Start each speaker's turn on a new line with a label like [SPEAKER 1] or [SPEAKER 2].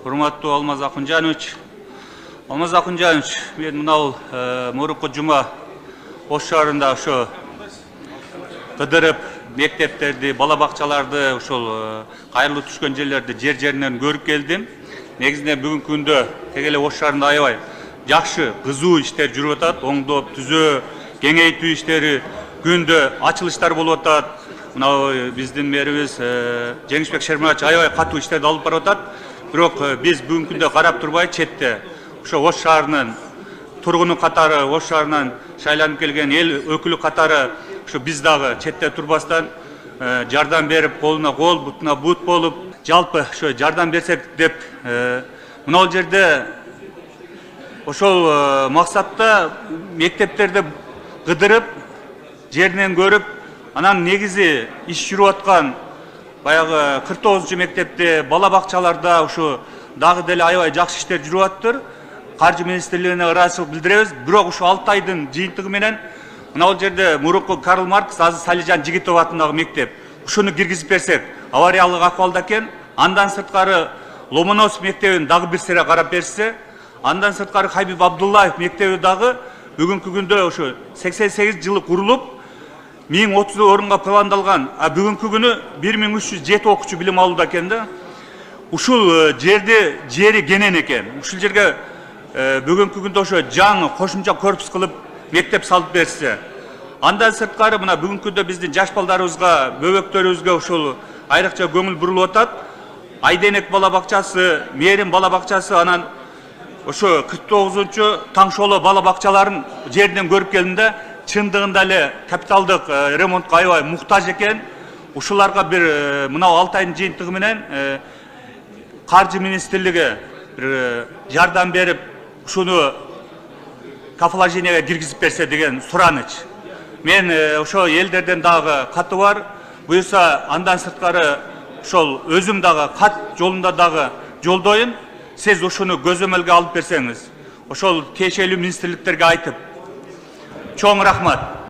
[SPEAKER 1] Урматтуу Алмаз Акунжанович, мен мынау мурунку жума Ош шаарында ошо кыдырып мектептерди, бала бакчаларды, ошол кайрылуу түшкөн жерлерди жеринен көрүп келдим. Негизинен бүгүнкү күндө тег эле Ош шаарында аябай жакшы, кызуу иштер жүрүп атат. Оңдоп, түзөө, кеңейтүү иштери, күндө ачылыштар болуп атат. Мынау биздин мэрибиз Жеңишбек Шермач аябай катуу иштерди алып барып атат. Бирок биз бүгүнкү күндө карап турбай, четте ошо Ош шаарынын тургуну катары, Ош шаарынан шайланып келген эл өкүлү катары ошо биз дагы четте турбастан жардам берип, колуна кол, бутуна бут болуп, жалпы ошо жардам берсек деп мынау жерде ошол максатта мектептерди кыдырып, жеринен көрүп, анан негизи иш жүрүп аткан баягы 49 мектепте, бала бакчаларда ушу дагы деле аябай жакшы иштер жүрүп атыптыр. Каржы министрлигине ыраазычылык билдиребиз. Бирок ушу 6 айдын жыйынтыгы менен мына жерде мурунку Карл Маркс Азиз Салижан Жигитов атындагы мектеп ушуну киргизип берсек, авариялык акыбалда экен. Андан сырткары Ломоносов мектебин дагы бир сере карап берсе, андан сырткары Хабиб Абдуллаев мектеби дагы бүгүнкү күндө ошо 88 жылы курулуп, 1030 орунга пландалган, а бүгүнкү күнү 1307 окуучу билим алууда экен да. Ушул жери кенен экен. Ушул жерге бүгүнкү күндө ошо жаңы кошумча корпус кылып мектеп салып берсе. Андан сырткары мына бүгүнкү күндө биздин жаш балдарыбызга, бөбөктөрүбүзгө ушул айрыкча көңүл бурулуп атат. Айденек бала бакчасы, Мээрим бала бакчасы, анан ошо 49-чу Таңшоло бала бакчаларын жеринен көрүп келдим да, чындыгында эле капиталдык ремонтко аябай муктаж экен. Ушуларга бир мынау 6 айдын жыйынтыгы менен Каржы министрлиги бир жардам берип, ушуну кафаложенияга киргизип берсе деген сураныч. Мен ошо элдерден дагы каты бар. Буюрса андан сырткары ошол өзүм дагы кат жолунда дагы жолдойм. Сиз ушуну көзөмөлгө алып берсеңиз, ошол тиешелүү министрликтерге айтып, чоң рахмат.